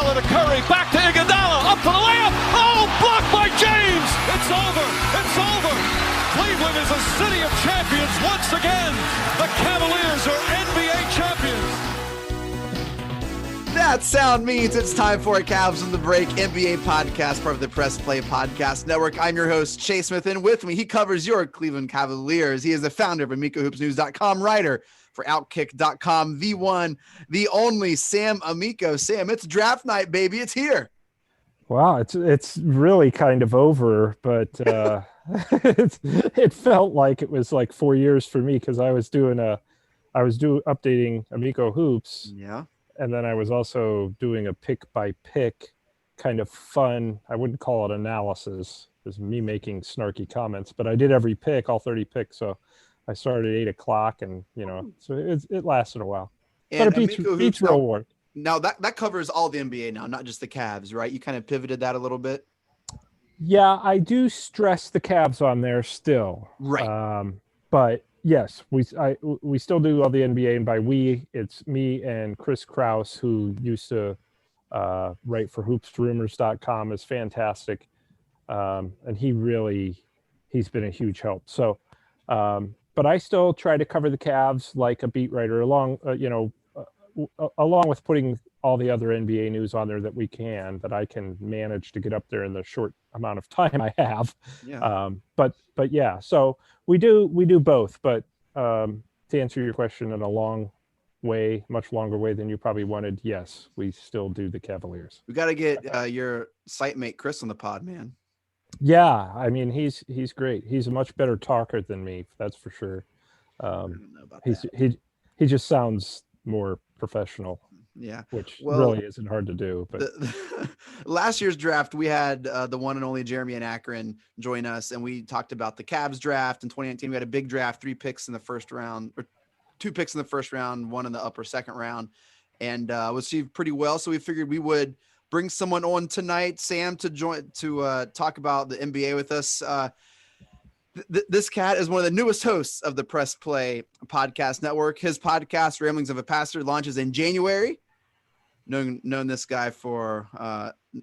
Iguodala to Curry, back to Iguodala, up for the layup. Oh, blocked by James. It's over. It's over. Cleveland is a city of champions once again. The Cavaliers are NBA champions. That sound means it's time for a Cavs on the Break NBA podcast, part of the Press Play Podcast Network. I'm your host, Chase Smith, and with me, he covers your Cleveland Cavaliers. He is the founder of AmicoHoopsNews.com, writer for Outkick.com, the one, the only Sam Amico. Sam, it's draft night, baby. It's here. Wow, it's really kind of over, but it felt like it was like 4 years for me because I was updating Amico Hoops. Yeah. And then I was also doing a pick by pick kind of fun. I wouldn't call it analysis. It was me making snarky comments, but I did every pick, all 30 picks. So I started at 8:00 and, so it lasted a while. And but it beats real work. Now that covers all the NBA now, not just the Cavs, right? You kind of pivoted that a little bit. Yeah, I do stress the Cavs on there still. Right. But yes, we still do all the NBA, and by we, it's me and Chris Kraus, who used to write for hoopsrumors.com, is fantastic. And he's been a huge help. So, but I still try to cover the Cavs like a beat writer along with putting all the other NBA news on there that I can manage to get up there in the short amount of time I have. Yeah. But yeah, so we do both. But to answer your question in a much longer way than you probably wanted, yes, we still do the Cavaliers. We got to get your site mate Chris on the pod, man. Yeah, I mean he's great. He's a much better talker than me, that's for sure. I don't know about that. He just sounds more professional. Yeah, which really isn't hard to do. But last year's draft, we had the one and only Jeremy and Akron join us, and we talked about the Cavs draft in 2019. We had a big draft, 3 picks in the first round, or 2 picks in the first round, 1 in the upper second round, and was received pretty well. So we figured we would bring someone on tonight, Sam, to join to talk about the NBA with us. This cat is one of the newest hosts of the Press Play Podcast Network. His podcast, Ramblings of a Pastor, launches in January. Known this guy for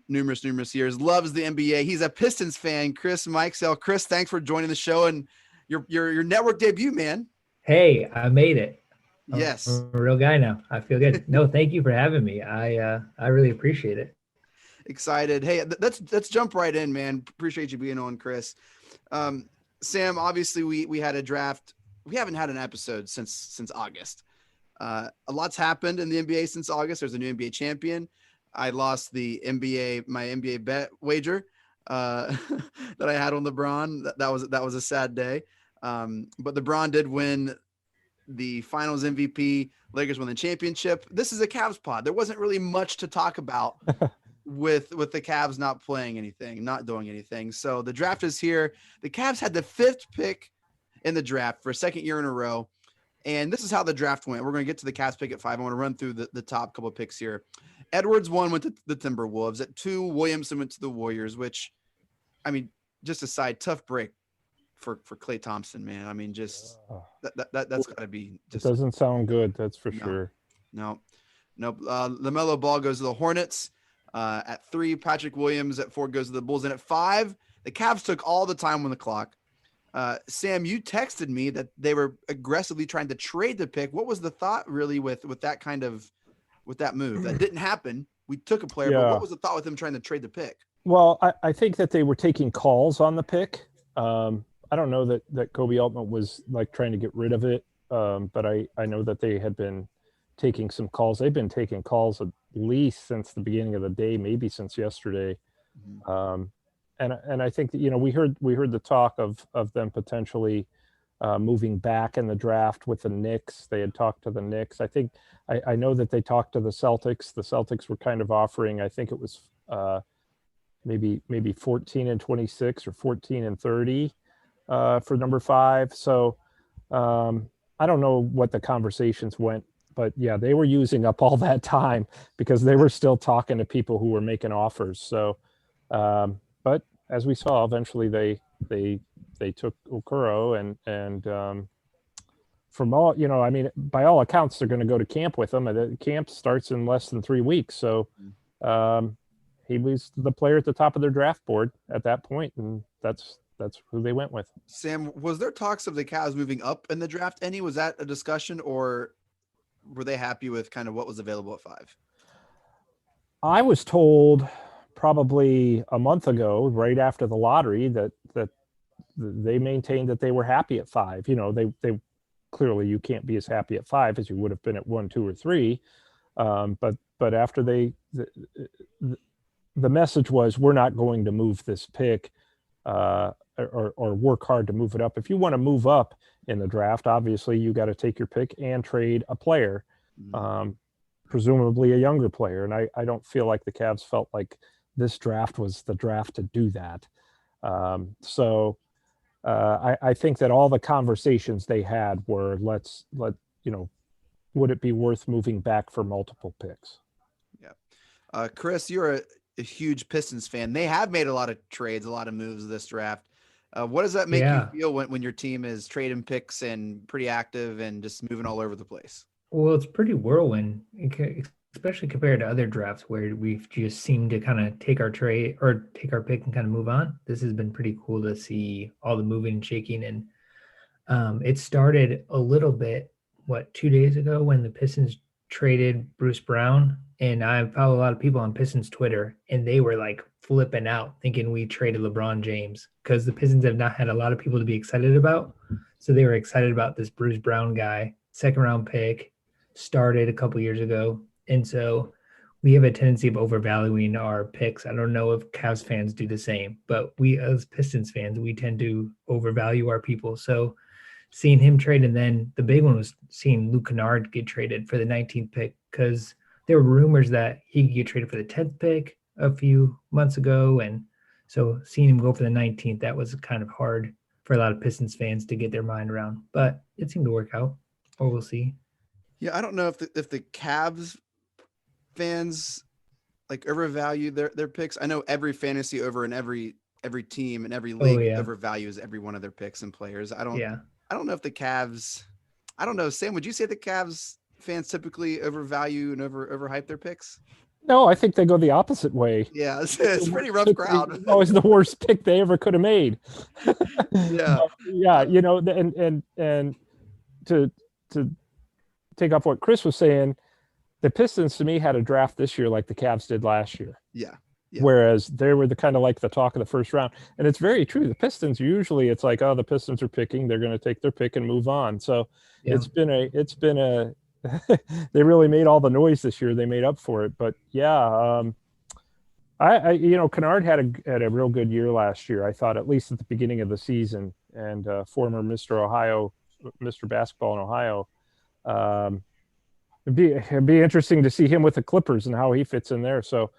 numerous years, loves the NBA. He's a Pistons fan. Chris Mikesell. Chris, thanks for joining the show and your network debut, man. Hey, I made it. Yes, I'm a real guy now. I feel good. No, thank you for having me. I really appreciate it. Excited. Hey, let's jump right in, man. Appreciate you being on, Chris. Sam, obviously we had a draft. We haven't had an episode since August. A lot's happened in the NBA since August. There's a new NBA champion. I lost my NBA bet wager that I had on LeBron. That was a sad day. But LeBron did win the Finals MVP. Lakers won the championship. This is a Cavs pod. There wasn't really much to talk about with the Cavs not doing anything. So the draft is here. The Cavs had the 5th pick in the draft for a second year in a row. And this is how the draft went. We're going to get to the Cavs pick at 5. I want to run through the top couple of picks here. Edwards 1 went to the Timberwolves. At 2, Williamson went to the Warriors, which, I mean, just a side, tough break for Klay Thompson, man. I mean, just that's got to be just. It doesn't sound good, that's for sure. No. LaMelo Ball goes to the Hornets. At 3, Patrick Williams. At 4 goes to the Bulls. And at 5, the Cavs took all the time on the clock. Sam, you texted me that they were aggressively trying to trade the pick. What was the thought really with that move? That didn't happen. We took a player, but what was the thought with them trying to trade the pick? Well, I think that they were taking calls on the pick. I don't know that Kobe Altman was like trying to get rid of it. But I know that they had been taking some calls. They've been taking calls at least since the beginning of the day, maybe since yesterday. And I think that, we heard the talk of them potentially moving back in the draft with the Knicks. They had talked to the Knicks. I know that they talked to the Celtics. The Celtics were kind of offering, I think it was maybe 14 and 26 or 14 and 30 for number 5. So I don't know what the conversations went, but yeah, they were using up all that time because they were still talking to people who were making offers. So, but as we saw, eventually they took Okoro and from all, by all accounts, they're going to go to camp with him. And the camp starts in less than 3 weeks. So he was the player at the top of their draft board at that point, and that's who they went with. Sam, was there talks of the Cavs moving up in the draft? Was that a discussion, or were they happy with kind of what was available at 5? I was told probably a month ago, right after the lottery, that they maintained that they were happy at 5. They clearly, you can't be as happy at 5 as you would have been at 1, 2, or 3. But after the message was, we're not going to move this pick or work hard to move it up. If you want to move up in the draft, obviously you got to take your pick and trade a player, presumably a younger player. And I don't feel like the Cavs felt like this draft was the draft to do that. I think that all the conversations they had were, would it be worth moving back for multiple picks? Yeah. Chris, you're a huge Pistons fan. They have made a lot of trades, a lot of moves this draft. What does that make you feel when your team is trading picks and pretty active and just moving all over the place? Well, it's pretty whirlwind, especially compared to other drafts where we've just seemed to kind of take our trade or take our pick and kind of move on. This has been pretty cool to see all the moving and shaking. And it started a little bit, 2 days ago when the Pistons traded Bruce Brown. And I follow a lot of people on Pistons Twitter, and they were like flipping out thinking we traded LeBron James, because the Pistons have not had a lot of people to be excited about. So they were excited about this Bruce Brown guy, 2nd round pick, started a couple years ago. And so we have a tendency of overvaluing our picks. I don't know if Cavs fans do the same, but we as Pistons fans, we tend to overvalue our people. So seeing him trade, and then the big one was seeing Luke Kennard get traded for the 19th pick, because there were rumors that he could get traded for the 10th pick a few months ago. And so seeing him go for the 19th, that was kind of hard for a lot of Pistons fans to get their mind around, but it seemed to work out, or we'll see. Yeah. I don't know if the Cavs fans like overvalue their picks. I know every fantasy over and every team and every league overvalues every one of their picks and players. I don't know if the Cavs, I don't know. Sam, would you say the Cavs fans typically overvalue and overhype their picks? No, I think they go the opposite way. Yeah, it's a pretty rough crowd. Always the worst pick they ever could have made. Yeah. Yeah, and to take off what Chris was saying, the Pistons to me had a draft this year like the Cavs did last year. Yeah. Whereas they were the kind of like the talk of the first round. And it's very true. The Pistons, usually it's like, oh, the Pistons are picking, they're going to take their pick and move on. So it's been a they really made all the noise this year. They made up for it. But Kennard had a real good year last year. I thought, at least at the beginning of the season, and former Mr. Basketball in Ohio. It'd be interesting to see him with the Clippers and how he fits in there. So,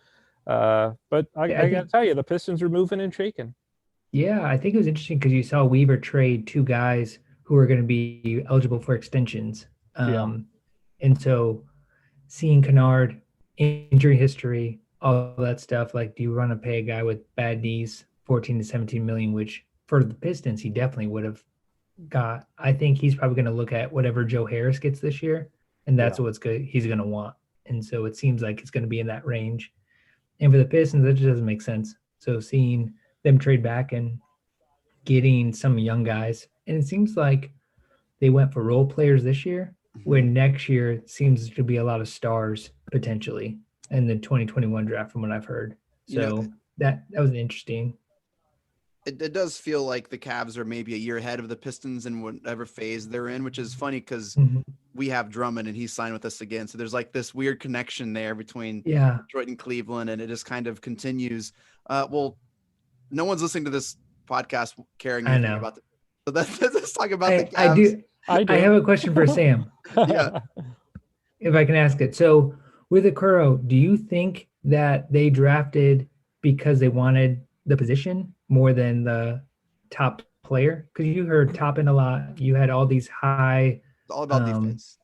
but I got to tell you, the Pistons are moving and shaking. Yeah, I think it was interesting because you saw Weaver trade 2 guys who are going to be eligible for extensions. And so seeing Kennard, injury history, all that stuff, like, do you want to pay a guy with bad knees 14 to 17 million, which for the Pistons, he definitely would have got. I think he's probably going to look at whatever Joe Harris gets this year, and that's what's good. He's going to want. And so it seems like it's going to be in that range. And for the Pistons, that just doesn't make sense. So seeing them trade back and getting some young guys, and it seems like they went for role players this year, where next year seems to be a lot of stars potentially in the 2021 draft from what I've heard. So that was interesting. It does feel like the Cavs are maybe a year ahead of the Pistons in whatever phase they're in, which is funny because we have Drummond and he's signed with us again. So there's like this weird connection there between Detroit and Cleveland, and it just kind of continues. Well, no one's listening to this podcast caring anything about so let's talk about the Cavs. I have a question for Sam. If I can ask it. So with Okoro, do you think that they drafted because they wanted the position more than the top player? Because you heard Toppin a lot. You had all these high, all about defense,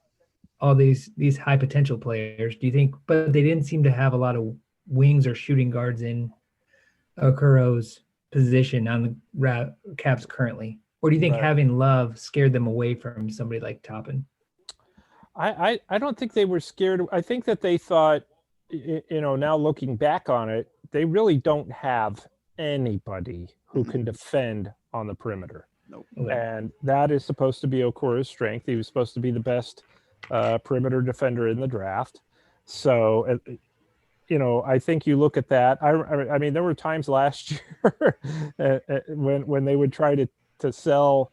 all these high potential players. Do you think? But they didn't seem to have a lot of wings or shooting guards in Okoro's position on the Cavs currently. Or do you think having Love scared them away from somebody like Toppin? I don't think they were scared. I think that they thought now looking back on it, they really don't have anybody who Mhm. can defend on the perimeter. Nope. Okay. And that is supposed to be Okoro's strength. He was supposed to be the best perimeter defender in the draft. So, I think you look at that. I mean, there were times last year when they would try to sell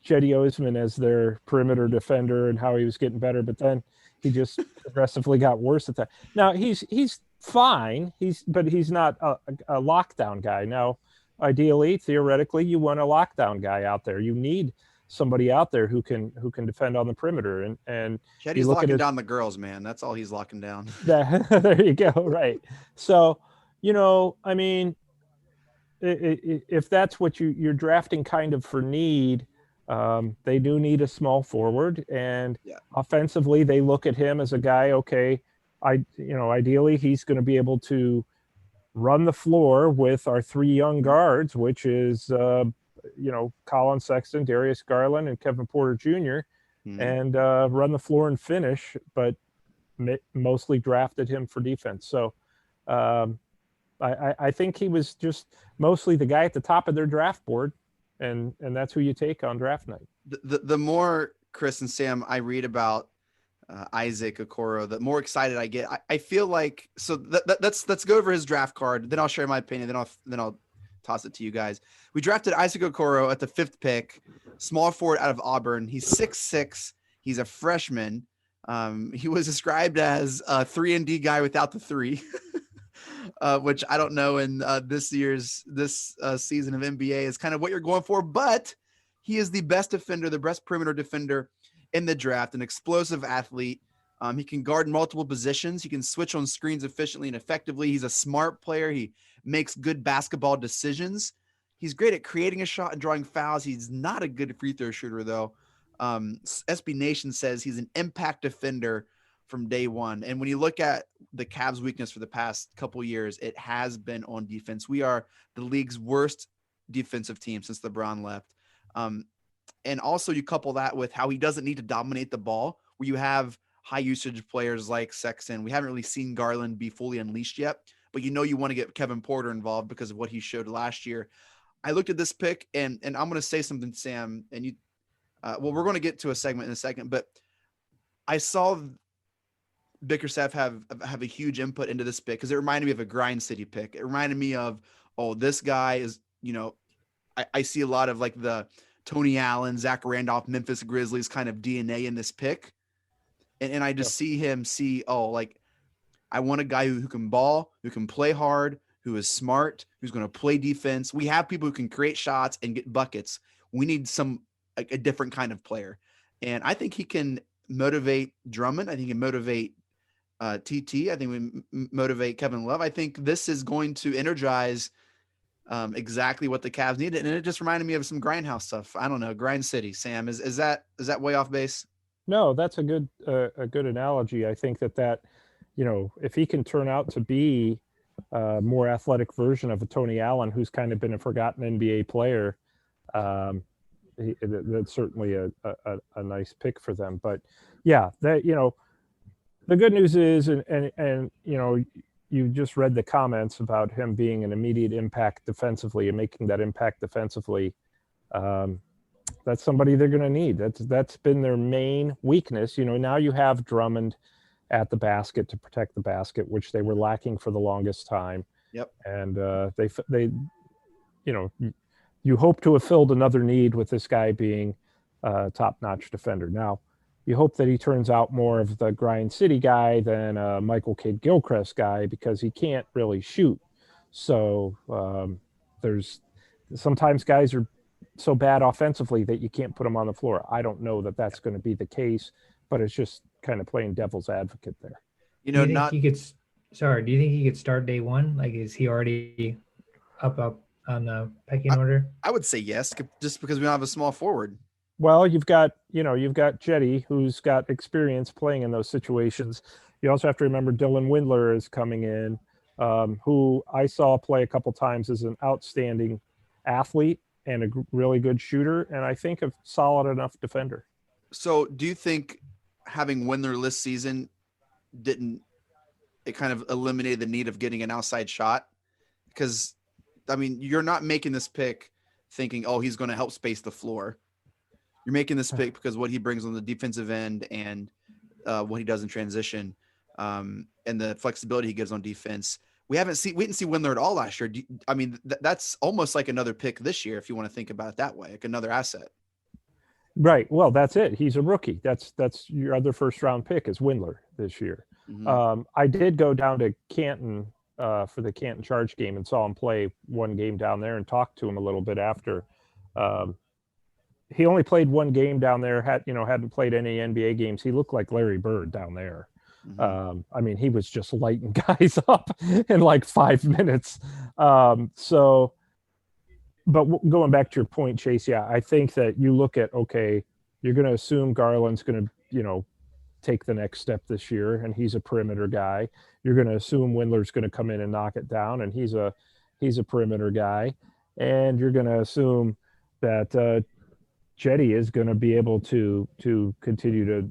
Cedi Osman as their perimeter defender and how he was getting better, but then he just progressively got worse at that. Now he's fine. But he's not a lockdown guy. Now, ideally, theoretically, you want a lockdown guy out there. You need somebody out there who can defend on the perimeter. And Chetty's you look at locking his, down the girls, man. That's all he's locking down. that there you go. Right. So, I mean, if that's what you're drafting kind of for need, they do need a small forward, and Yeah. offensively, they look at him as a guy. Okay, ideally, he's going to be able to run the floor with our three young guards, which is Colin Sexton, Darius Garland, and Kevin Porter Jr., Mhm. and run the floor and finish, but mostly drafted him for defense. So I think he was just mostly the guy at the top of their draft board, and that's who you take on draft night. The more Chris and Sam I read about Isaac Okoro, the more excited I get. I feel like let's go over his draft card. Then I'll share my opinion. Then I'll toss it to you guys. We drafted Isaac Okoro at the 5th pick, small forward out of Auburn. He's 6'6". He's a freshman. He was described as a 3-and-D guy without the 3, which I don't know in this season of NBA is kind of what you're going for. But he is the best defender, the best perimeter defender in the draft, an explosive athlete. He can guard multiple positions. He can switch on screens efficiently and effectively. He's a smart player. He makes good basketball decisions. He's great at creating a shot and drawing fouls. He's not a good free throw shooter, though. SB Nation says he's an impact defender from day one. And when you look at the Cavs' weakness for the past couple years, it has been on defense. We are the league's worst defensive team since LeBron left. And also you couple that with how he doesn't need to dominate the ball, where you have high usage players like Sexton. We haven't really seen Garland be fully unleashed yet, but you want to get Kevin Porter involved because of what he showed last year. I looked at this pick and I'm going to say something, Sam, and you, we're going to get to a segment in a second, but I saw Bickerstaff have a huge input into this pick because it reminded me of a Grind City pick. It reminded me of, this guy is, I see a lot of like the Tony Allen, Zach Randolph, Memphis Grizzlies kind of DNA in this pick. And I just see him I want a guy who can ball, who can play hard, who is smart, who's going to play defense. We have people who can create shots and get buckets. We need a different kind of player. And I think he can motivate Drummond. I think he can motivate TT. I think we motivate Kevin Love. I think this is going to energize exactly what the Cavs needed. And it just reminded me of some Grindhouse stuff. I don't know, Grind City. Sam, is that way off base? No, that's a good analogy. I think that if he can turn out to be a more athletic version of a Tony Allen, who's kind of been a forgotten NBA player, that's certainly a nice pick for them. But yeah, that the good news is, and you just read the comments about him being an immediate impact defensively and making that impact defensively. That's somebody they're going to need. That's been their main weakness. Now you have Drummond at the basket to protect the basket, which they were lacking for the longest time. Yep. And they you hope to have filled another need with this guy being a top-notch defender. Now, you hope that he turns out more of the Grind City guy than a Michael Kidd-Gilchrist guy, because he can't really shoot. So there's sometimes guys are so bad offensively that you can't put them on the floor. I don't know that that's going to be the case, but it's just kind of playing devil's advocate there. Do you think he could start day one? Like, is he already up on the pecking order? I would say yes, just because we don't have a small forward. Well, you've got Cedi, who's got experience playing in those situations. You also have to remember Dylan Windler is coming in, who I saw play a couple times as an outstanding athlete and a really good shooter, and I think a solid enough defender. So do you think having Windler this season didn't it kind of eliminated the need of getting an outside shot. Because, I mean, you're not making this pick thinking, oh, he's going to help space the floor. You're making this pick because what he brings on the defensive end and what he does in transition, and the flexibility he gives on defense. We didn't see Windler at all last year. That's almost like another pick this year, if you want to think about it that way, like another asset. Right. Well, that's it. He's a rookie. That's your other first round pick is Windler this year. Mm-hmm. I did go down to Canton for the Canton Charge game and saw him play one game down there and talked to him a little bit after. He only played one game down there, hadn't played any NBA games. He looked like Larry Bird down there. Mm-hmm. He was just lighting guys up in like 5 minutes. But going back to your point, Chase, yeah, I think that you look at, okay, you're going to assume Garland's going to, take the next step this year, and he's a perimeter guy. You're going to assume Windler's going to come in and knock it down, and he's a perimeter guy. And you're going to assume that Jetty is going to be able to continue to,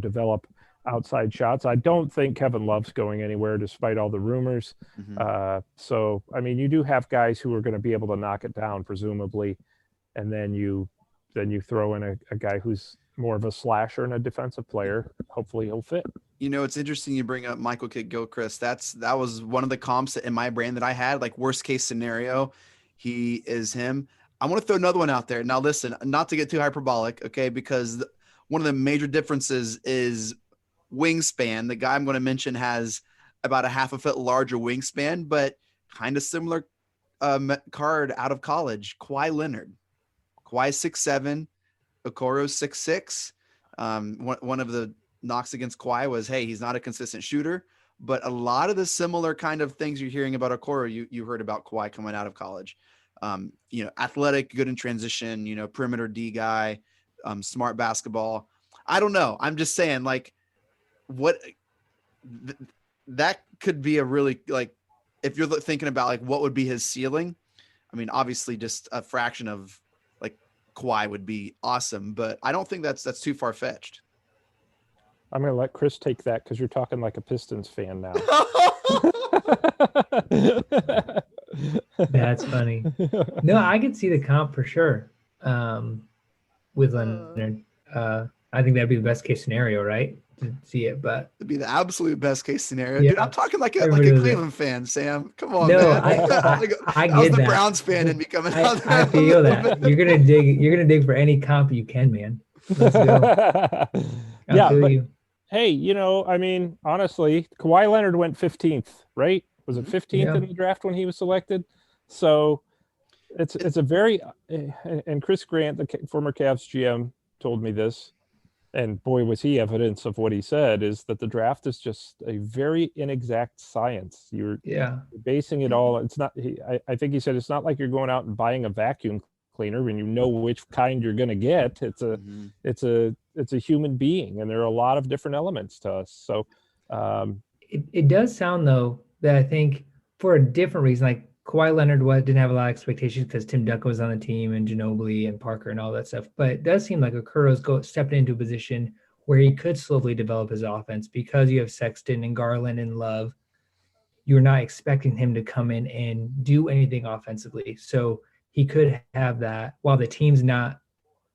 develop outside shots. I don't think Kevin Love's going anywhere despite all the rumors. Mm-hmm. You do have guys who are going to be able to knock it down, presumably. And then you throw in a guy who's more of a slasher and a defensive player. Hopefully he'll fit. It's interesting you bring up Michael Kidd-Gilchrist. That was one of the comps in my brain that I had, like worst case scenario, he is him. I want to throw another one out there. Now listen, not to get too hyperbolic, okay, because one of the major differences is wingspan. The guy I'm going to mention has about a half a foot larger wingspan, but kind of similar card out of college. Kawhi Leonard. Kawhi's 6'7", Okoro's 6'6". One of the knocks against Kawhi was, hey, he's not a consistent shooter, but a lot of the similar kind of things you're hearing about Okoro, you heard about Kawhi coming out of college. Athletic, good in transition, perimeter D guy, smart basketball. I don't know. I'm just saying, like, that could be a really, like, if you're thinking about like what would be his ceiling, obviously just a fraction of like Kawhi would be awesome, but I don't think that's too far fetched. I'm going to let Chris take that because you're talking like a Pistons fan now. That's funny. No, I could see the comp for sure. With Leonard, I think that'd be the best case scenario, right? To see it, but it'd be the absolute best case scenario. Yeah. Dude, I'm talking like a Cleveland fan, Sam. Come on, no, man. I get was the that. Browns fan and me coming out there. I feel that. You're gonna dig for any comp you can, man. Let's go. But, hey, honestly, Kawhi Leonard went 15th, right? Was it 15th in the draft when he was selected? So it's a very, and Chris Grant, the former Cavs GM, told me this, and boy, was he evidence of what he said, is that the draft is just a very inexact science. You're basing it all. It's not, I think he said, it's not like you're going out and buying a vacuum cleaner when you know which kind you're going to get. It's a human being, and there are a lot of different elements to us. So it does sound, though, that I think for a different reason, like Kawhi Leonard didn't have a lot of expectations because Tim Duncan was on the team and Ginobili and Parker and all that stuff. But it does seem like Okoro's stepped into a position where he could slowly develop his offense because you have Sexton and Garland and Love. You're not expecting him to come in and do anything offensively. So he could have that while the team's not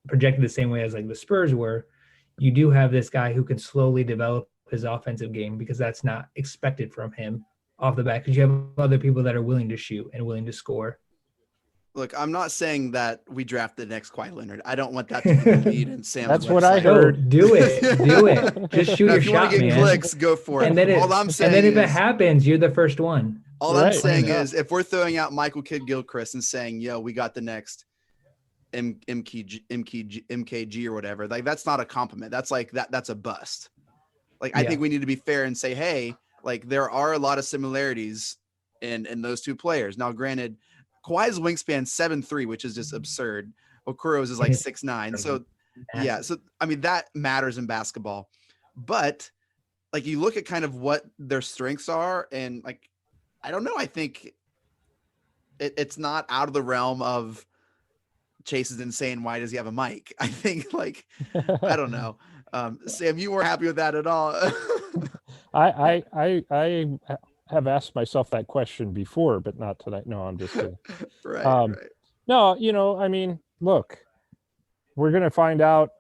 projected the same way as like the Spurs were. You do have this guy who can slowly develop his offensive game because that's not expected from him off the bat, because you have other people that are willing to shoot and willing to score. Look, I'm not saying that we draft the next Kawhi Leonard. I don't want that to be the lead in Sam's That's website. what I heard. Do it. Just shoot your if you shot, want to get man. Clicks, go for it. And then All I'm saying if it happens, you're the first one. All I'm saying is, if we're throwing out Michael Kidd-Gilchrist and saying, "Yo, we got the next MKG or whatever," like that's not a compliment. That's like that's a bust. Like I think we need to be fair and say, hey, like there are a lot of similarities in those two players. Now, granted, Kawhi's wingspan 7'3", which is just absurd. Okoro's is like 6'9". So so that matters in basketball. But like you look at kind of what their strengths are, and like I don't know, I think it's not out of the realm of Chase is insane. Why does he have a mic? I think like I don't know. Sam, you weren't happy with that at all. I have asked myself that question before, but not tonight. No, I'm just kidding. Right. No, I mean, look, we're going to find out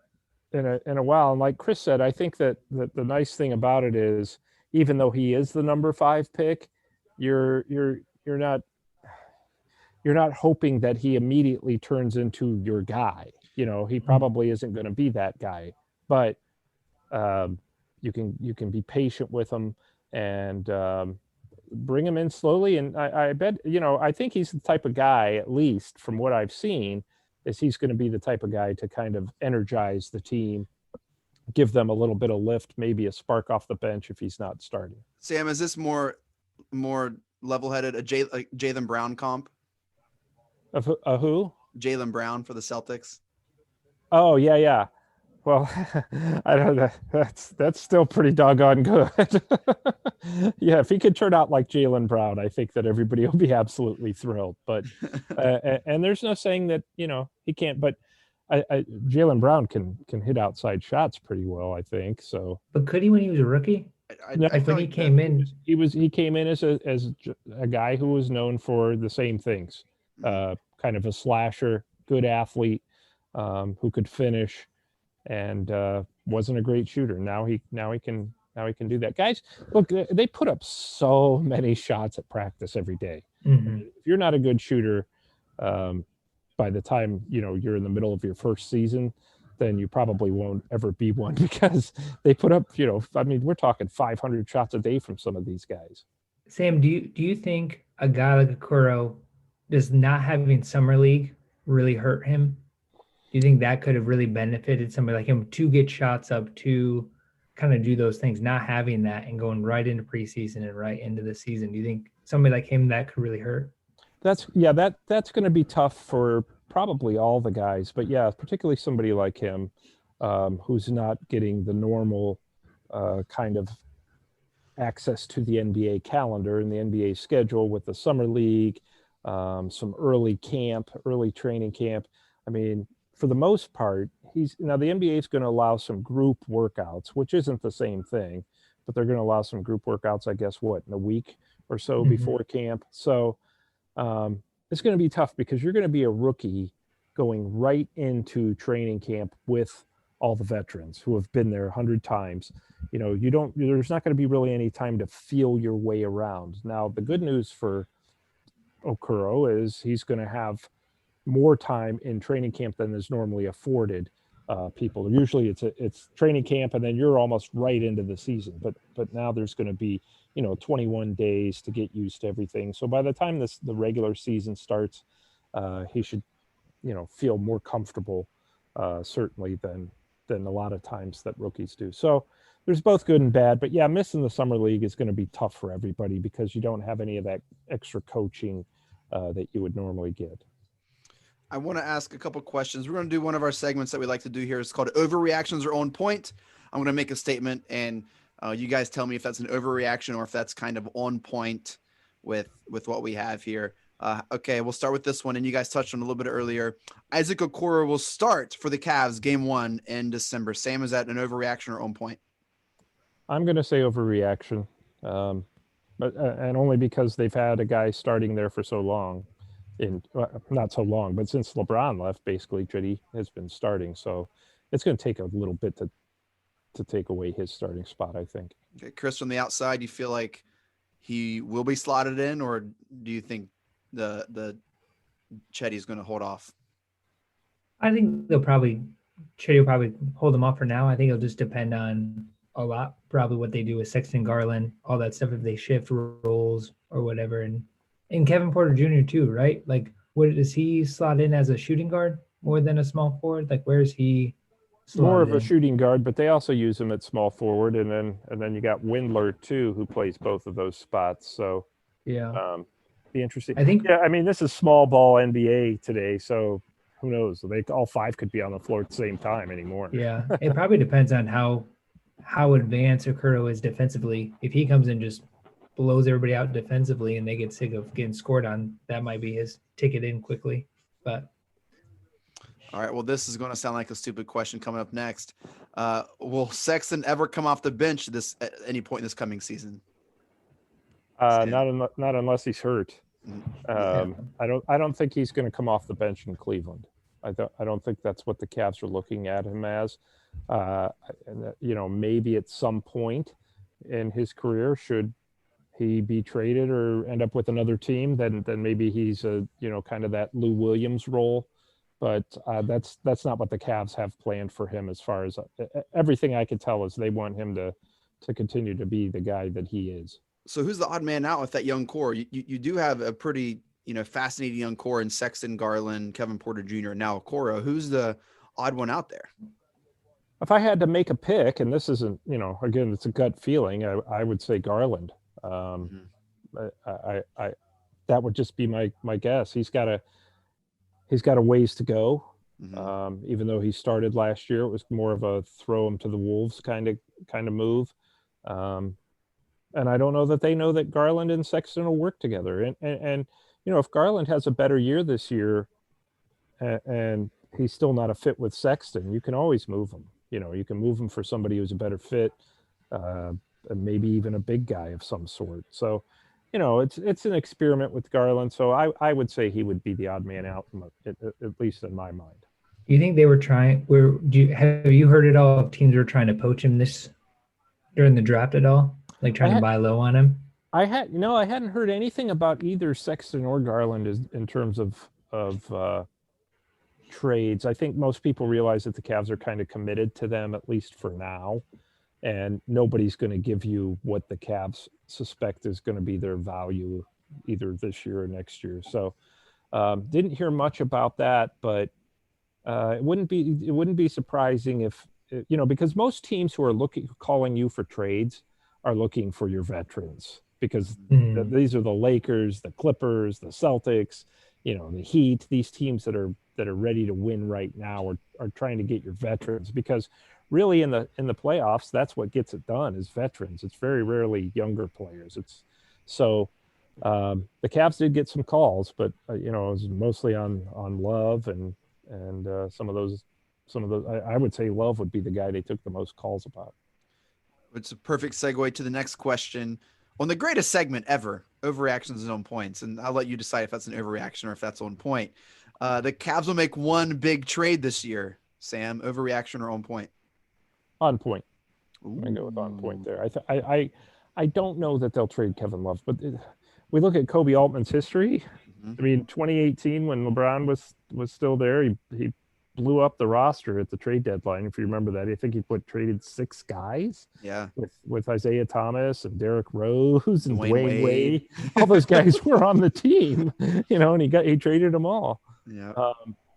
in a while. And like Chris said, I think that the nice thing about it is, even though he is the number 5 pick, you're not hoping that he immediately turns into your guy. He probably isn't going to be that guy, but you can be patient with him and bring him in slowly. And I bet, I think he's the type of guy, at least from what I've seen, is he's going to be the type of guy to kind of energize the team, give them a little bit of lift, maybe a spark off the bench if he's not starting. Sam, is this more level-headed, like Jaylen Brown comp? Of who? Jaylen Brown for the Celtics. Oh, yeah. Well, I don't know. That's still pretty doggone good. Yeah, if he could turn out like Jaylen Brown, I think that everybody will be absolutely thrilled. But and there's no saying that he can't. But Jaylen Brown can hit outside shots pretty well, I think. So, but could he when he was a rookie? When he came in, he came in as a guy who was known for the same things, kind of a slasher, good athlete, who could finish. And wasn't a great shooter. Now he can do that. Guys, look, they put up so many shots at practice every day. Mm-hmm. If you're not a good shooter, by the time you're in the middle of your first season, then you probably won't ever be one, because they put up, I mean, we're talking 500 shots a day from some of these guys. Sam, do you think a guy like Okoro, does not having summer league really hurt him? Do you think that could have really benefited somebody like him to get shots up, to kind of do those things, not having that and going right into preseason and right into the season? Do you think somebody like him that could really hurt? That's going to be tough for probably all the guys, but yeah, particularly somebody like him, who's not getting the normal kind of access to the NBA calendar and the NBA schedule with the summer league, some early training camp. I mean, for the most part, the NBA is going to allow some group workouts, which isn't the same thing, but they're going to allow some group workouts, I guess, in a week or so before camp. So it's going to be tough, because you're going to be a rookie going right into training camp with all the veterans who have been there 100 times. There's not going to be really any time to feel your way around. Now, the good news for Okoro is he's going to have more time in training camp than is normally afforded people. Usually it's training camp and then you're almost right into the season, but now there's going to be 21 days to get used to everything. So by the time the regular season starts, he should feel more comfortable certainly than a lot of times that rookies do. So there's both good and bad, but yeah, missing the summer league is going to be tough for everybody, because you don't have any of that extra coaching that you would normally get. I want to ask a couple questions. We're going to do one of our segments that we like to do here. It's called Overreactions or On Point. I'm going to make a statement, and you guys tell me if that's an overreaction or if that's kind of on point with what we have here. Okay, we'll start with this one, and you guys touched on it a little bit earlier. Isaac Okoro will start for the Cavs game 1 in December. Sam, is that an overreaction or on point? I'm going to say overreaction, but and only because they've had a guy starting there for so long. Not so long, but since LeBron left, basically, Jetty has been starting. So it's going to take a little bit to take away his starting spot, I think. Okay, Chris, from the outside, you feel like he will be slotted in, or do you think the Chetty's going to hold off? I think Chetty will probably hold him off for now. I think it'll just depend on a lot, probably what they do with Sexton, Garland, all that stuff, if they shift roles or whatever. And Kevin Porter Jr. too, right? Like, does he slot in as a shooting guard more than a small forward? Like, where is he? More of a shooting guard, but they also use him at small forward, and then you got Windler too, who plays both of those spots. So yeah, be interesting. I think. Yeah, I mean, this is small ball NBA today, so who knows? They all 5 could be on the floor at the same time anymore. Yeah, it probably depends on how advanced Okoro is defensively. If he comes in just blows everybody out defensively and they get sick of getting scored on, that might be his ticket in quickly. But All right. Well, this is going to sound like a stupid question coming up next. Will Sexton ever come off the bench at any point in this coming season? Not unless he's hurt. Yeah. I don't think he's going to come off the bench in Cleveland. I don't think that's what the Cavs are looking at him as. Maybe at some point in his career, should he be traded or end up with another team, then maybe he's kind of that Lou Williams role. But that's not what the Cavs have planned for him. As far as everything I can tell is they want him to continue to be the guy that he is. So who's the odd man out with that young core? You do have a pretty fascinating young core in Sexton, Garland, Kevin Porter Jr., and now Okoro. Who's the odd one out there? If I had to make a pick, and this isn't, again, it's a gut feeling, I would say Garland. I that would just be my guess. He's got a ways to go. Even though he started last year, it was more of a throw him to the wolves kind of move. And I don't know that they know that Garland and Sexton will work together. And if Garland has a better year this year, and he's still not a fit with Sexton, you can always move him. You can move him for somebody who's a better fit, maybe even a big guy of some sort. So, it's an experiment with Garland. So I would say he would be the odd man out, at least in my mind. Do you think they were trying? Have you heard at all if teams were trying to poach him during the draft at all? Like trying to buy low on him? I hadn't heard anything about either Sexton or Garland in terms of trades. I think most people realize that the Cavs are kind of committed to them, at least for now. And nobody's going to give you what the Cavs suspect is going to be their value either this year or next year. So didn't hear much about that, but it wouldn't be surprising if, because most teams who are calling you for trades are looking for your veterans, because these are the Lakers, the Clippers, the Celtics, the Heat, these teams that are ready to win right now are trying to get your veterans, because really in the playoffs, that's what gets it done is veterans. It's very rarely younger players. The Cavs did get some calls, but it was mostly on Love and some of those. I would say Love would be the guy they took the most calls about. It's a perfect segue to the next question on the greatest segment ever, overreactions and on points. And I'll let you decide if that's an overreaction or if that's on point. The Cavs will make one big trade this year. Sam, overreaction or on point? On point. I'm going to go with on point there. I don't know that they'll trade Kevin Love, but we look at Kobe Altman's history. I mean, 2018 when LeBron was still there, he blew up the roster at the trade deadline. If you remember that, I think he traded 6 guys. Yeah, with Isaiah Thomas and Derrick Rose and Dwayne Wade. All those guys were on the team, and he traded them all. Yeah.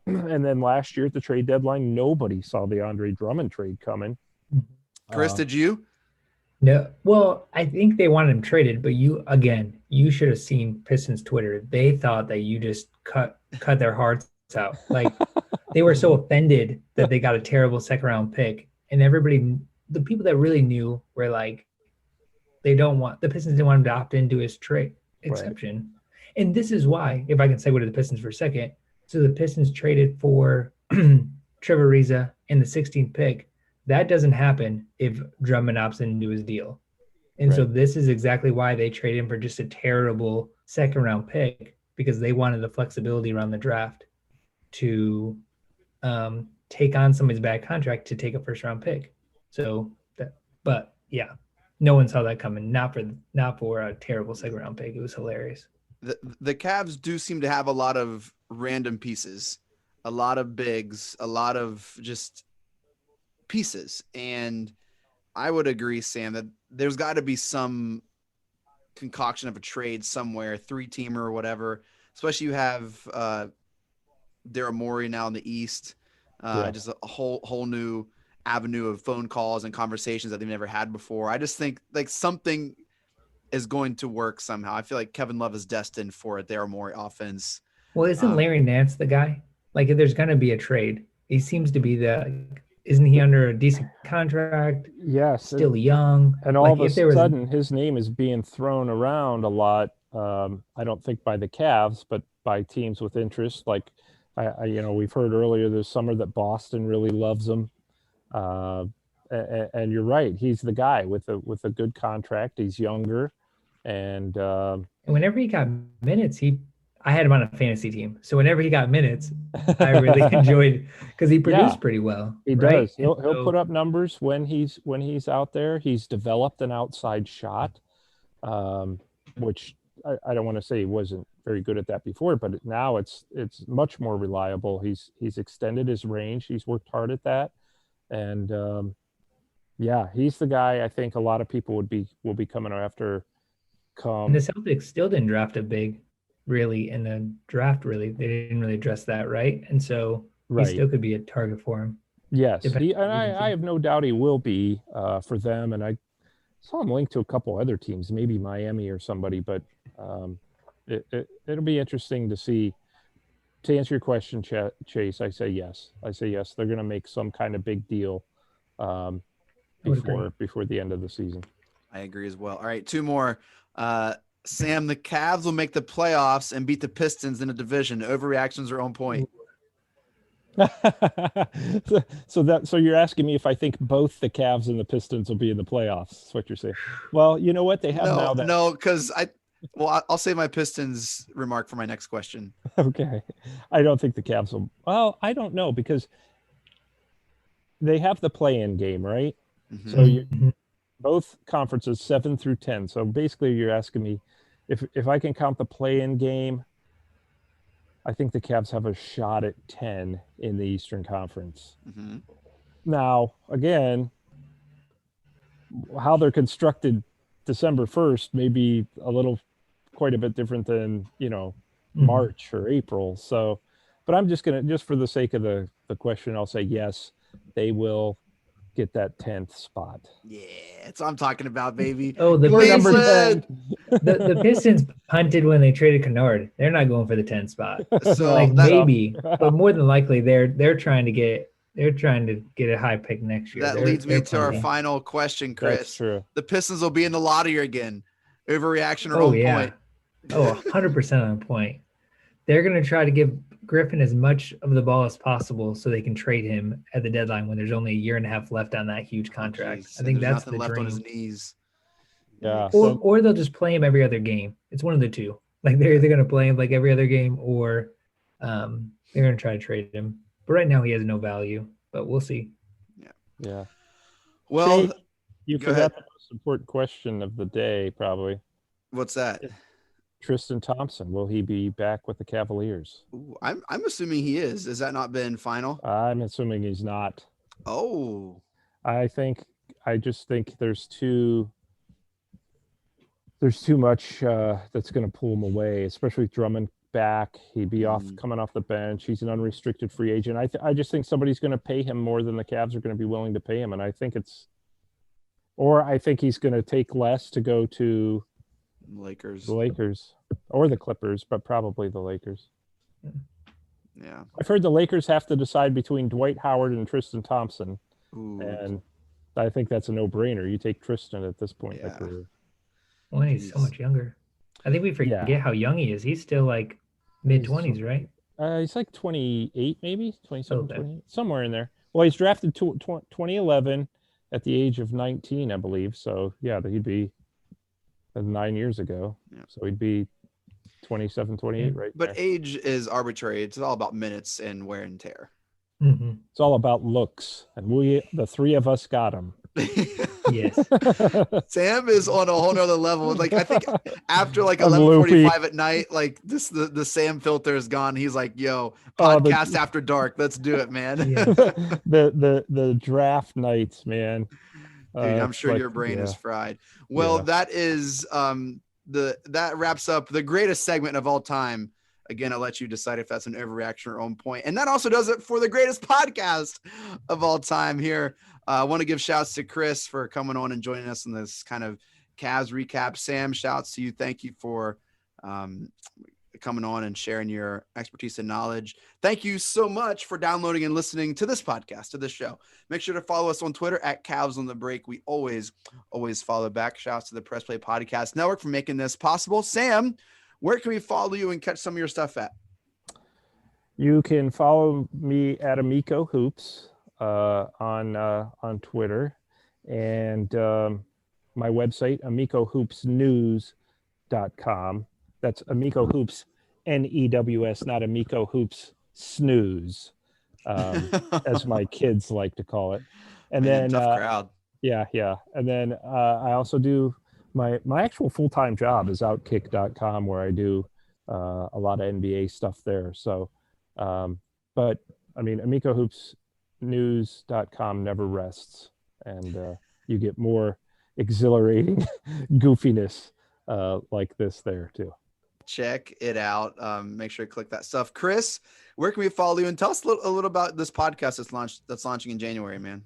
And then last year at the trade deadline, nobody saw the Andre Drummond trade coming. Chris, did you? No. Well, I think they wanted him traded, but you should have seen Pistons Twitter. They thought that you just cut their hearts out. Like they were so offended that they got a terrible second round pick, and everybody, the people that really knew, were like, the Pistons didn't want him to opt into his trade exception. Right. And this is why, if I can segue to the Pistons for a second, so the Pistons traded for Trevor Ariza and the 16th pick. That doesn't happen if Drummond opts into his deal. And so this is exactly why they traded him for just a terrible second round pick, because they wanted the flexibility around the draft to take on somebody's bad contract to take a first round pick. But no one saw that coming. Not for a terrible second round pick. It was hilarious. The Cavs do seem to have a lot of random pieces, a lot of bigs, a lot of just pieces. And I would agree, Sam, that there's got to be some concoction of a trade somewhere, 3-teamer or whatever, especially you have Daryl Morey now in the East, just a whole new avenue of phone calls and conversations that they've never had before. I just think like something is going to work somehow. I feel like Kevin Love is destined for a Daryl Morey offense. Well, isn't Larry Nance the guy? Like if there's going to be a trade, he seems to be isn't he under a decent contract? Yes. Still young. And all of a sudden his name is being thrown around a lot. I don't think by the Cavs, but by teams with interest. Like We've heard earlier this summer that Boston really loves him. And you're right. He's the guy with a good contract. He's younger, and And whenever he got minutes, I had him on a fantasy team. So whenever he got minutes, I really enjoyed because he produced pretty well. He right? does. He'll put up numbers when he's out there. He's developed an outside shot, which I don't want to say he wasn't very good at that before, but now it's much more reliable. He's extended his range. He's worked hard at that, and he's the guy I think a lot of people will be coming after. And the Celtics still didn't draft a big, really, in the draft. Really, they didn't really address that, right? And so he still could be a target for him. Yes, I have no doubt he will be for them. And I saw him linked to a couple other teams, maybe Miami or somebody. But it'll be interesting to see. To answer your question, Chase, I say yes. They're going to make some kind of big deal before the end of the season. I agree as well. All right, two more. Sam, the Cavs will make the playoffs and beat the Pistons in a division. Overreactions are on point. So you're asking me if I think both the Cavs and the Pistons will be in the playoffs. That's what you're saying. Well, you know what they have No, because I'll save my Pistons remark for my next question. Okay, I don't think the Cavs will. Well, I don't know because they have the play-in game, right? Mm-hmm. So both conferences 7 through 10. So basically, you're asking me if I can count the play-in game. I think the Cavs have a shot at 10 in the Eastern Conference. Mm-hmm. Now, again, how they're constructed December 1st may be quite a bit different than, March or April. So, but I'm just for the sake of the question, I'll say yes, they will get that 10th spot. Yeah, that's what I'm talking about, baby. Oh, we're number 10. The Pistons punted when they traded Kennard. They're not going for the 10th spot. So maybe, but more than likely they're trying to get a high pick next year. That leads me to our final question, Chris. That's true. The Pistons will be in the lottery again. Overreaction or on point? Oh, 100% on point. They're going to try to give Griffin as much of the ball as possible so they can trade him at the deadline when there's only a year and a half left on that huge contract. I think that's the left dream. On his knees. Yeah. Or they'll just play him every other game. It's one of the two. Like they're either going to play him like every other game or they're going to try to trade him. But right now he has no value, but we'll see. Yeah. Well, Jay, you forgot the most important question of the day, probably. What's that? Tristan Thompson, will he be back with the Cavaliers? Ooh, I'm assuming he is. Has that not been final? I'm assuming he's not. Oh. I just think there's too much that's going to pull him away, especially with Drummond back. He'd be coming off the bench. He's an unrestricted free agent. I just think somebody's going to pay him more than the Cavs are going to be willing to pay him, and I think he's going to take less to go to the Lakers or the Clippers, but probably the Lakers. Yeah. I've heard the Lakers have to decide between Dwight Howard and Tristan Thompson. Ooh. And I think that's a no-brainer. You take Tristan at this point in the career. Well, he's so much younger. I think we forget how young he is. He's still like mid-20s, right? He's like 28, maybe 27, 28, somewhere in there. Well, he's drafted 2011 at the age of 19, I believe. So, yeah, he'd be 9 years ago. Yeah. So he'd be 27, 28 right But there. Age is arbitrary. It's all about minutes and wear and tear. Mm-hmm. It's all about looks. And the three of us got him. Yes. Sam is on a whole nother level. Like I think after like 11:45 at night, like the Sam filter is gone. He's like, "Yo, podcast after dark. Let's do it, man." Yeah. the draft nights, man. Dude, I'm sure your brain is fried. Well, that is that wraps up the greatest segment of all time. Again, I'll let you decide if that's an overreaction or on point. And that also does it for the greatest podcast of all time here. I want to give shouts to Chris for coming on and joining us in this kind of Cavs recap. Sam, shouts to you. Thank you for coming on and sharing your expertise and knowledge. Thank you so much for downloading and listening to this podcast, to this show. Make sure to follow us on Twitter at Cavs on the Break. We always follow back. Shouts to the Press Play Podcast Network for making this possible. Sam, where can we follow you and catch some of your stuff at? You can follow me at Amico Hoops on Twitter, and my website, amicohoopsnews.com. That's Amico Hoops, News, not Amico Hoops Snooze, as my kids like to call it. And Man, then tough crowd. Yeah. And then I also do my actual full-time job is Outkick.com, where I do a lot of NBA stuff there. So, but I mean, AmicoHoopsNews.com never rests, and you get more exhilarating goofiness like this there too. Check it out. Make sure to click that stuff. Chris, where can we follow you? And tell us a little about this podcast that's launching in January, man.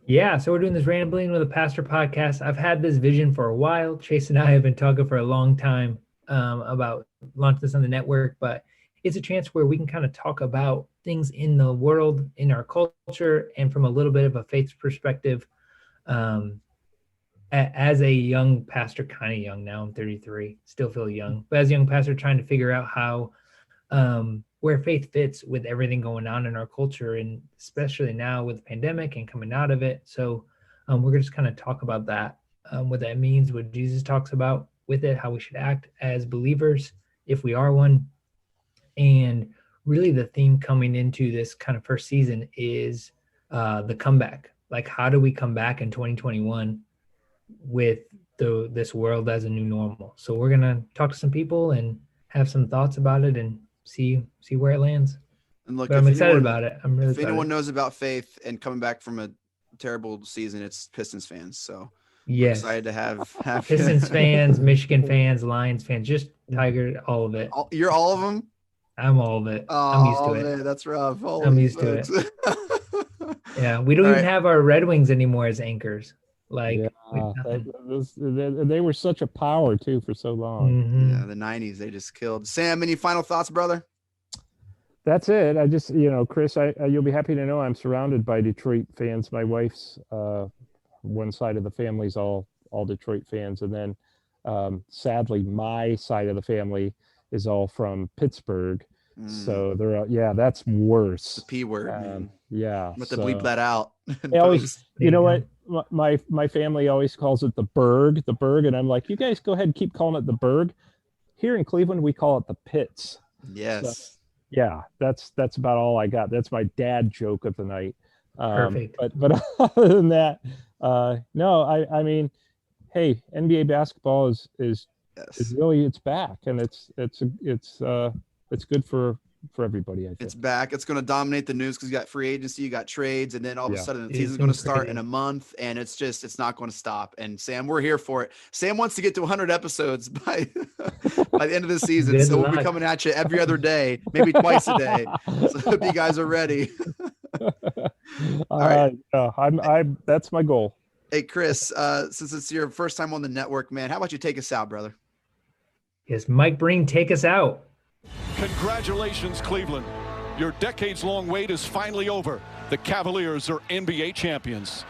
Yeah, so we're doing this Rambling with a Pastor podcast. I've had this vision for a while. Chase and I have been talking for a long time about launching this on the network, but it's a chance where we can kind of talk about things in the world, in our culture, and from a little bit of a faith perspective. As a young pastor, kind of young now, I'm 33, still feel young, but as a young pastor trying to figure out how where faith fits with everything going on in our culture, and especially now with the pandemic and coming out of it. So we're going to just kind of talk about that, what that means, what Jesus talks about with it, how we should act as believers if we are one. And really the theme coming into this kind of first season is the comeback. Like, how do we come back in 2021 with this world as a new normal? So we're going to talk to some people and have some thoughts about it and see where it lands. And look, but I'm excited about it. I'm really if anyone knows about faith and coming back from a terrible season, it's Pistons fans. So yes, excited to have Pistons fans, Michigan fans, Lions fans, just Tiger, all of it. You're all of them? I'm all of it. Oh, I'm used to it. Man, that's rough. Holy I'm used to it. Yeah, we don't even have our Red Wings anymore as anchors. Like, they were such a power too for so long. Mm-hmm. Yeah, the 90s, they just killed. Sam, any final thoughts, brother? That's it. I just, Chris, you'll be happy to know I'm surrounded by Detroit fans. My wife's one side of the family's all Detroit fans, and then sadly my side of the family is all from Pittsburgh. So they're that's worse. The P word. Yeah, I'm going to bleep that out. They always, what? My family always calls it the Berg, and I'm like, you guys go ahead and keep calling it the Berg. Here in Cleveland, we call it the Pits. Yes. So, yeah, that's about all I got. That's my dad joke of the night. Perfect. But other than that, no, I mean, hey, NBA basketball is really, it's back, and it's good for everybody. I think it's back. It's going to dominate the news because you got free agency, you got trades, and then all of a sudden the season's going to start in a month, and it's not going to stop. And Sam, we're here for it. Sam wants to get to 100 episodes by the end of the season. Good so luck. We'll be coming at you every other day, maybe twice a day. So hope you guys are ready. All right. That's my goal. Hey, Chris, since it's your first time on the network, man, how about you take us out, brother? Yes, Mike Breen, take us out. Congratulations, Cleveland. Your decades-long wait is finally over. The Cavaliers are NBA champions.